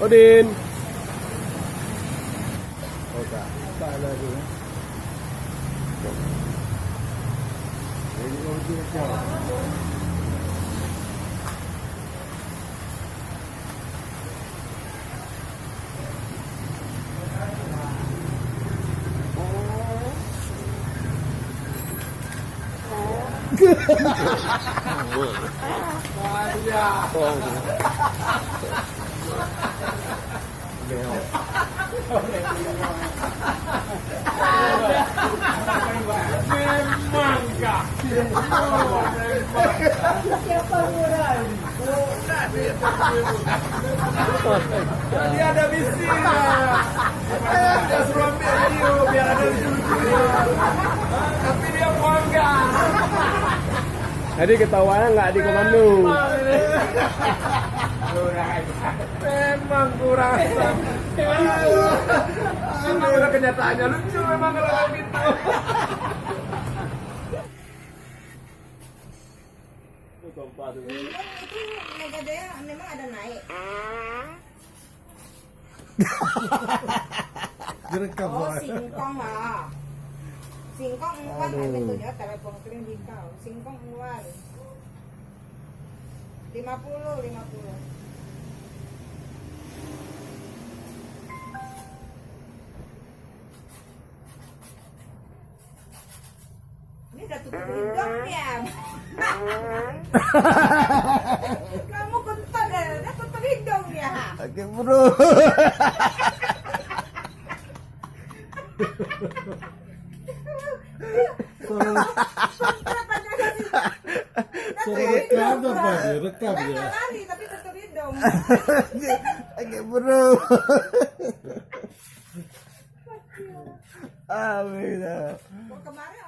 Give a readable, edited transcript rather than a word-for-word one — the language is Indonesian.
Odin. Oh, tak lagi. Ini orang jauh. Memang kah? Siapa murah? Dia ada misi. Dia suruh ambil video biar ada lucu-lucunya. Tapi dia bangga. Jadi ketahuannya nggak di komando. Memang kurang. Memang udah kenyataannya lucu memang kalau kayak gitu. Itu Mega Jaya memang ada naik. Direkam. Oh, singkong lah. Singkong uang ada tuh ya telepon kering di kau. Singkong uang 50. Ini udah tutup hidung ya. Kamu kental ya, udah tutup hidung ya. Oke, bro. Rekam apa dia? Rekam dia. Lari tapi tutup hidung. Oke, bro. Amin. Kemarin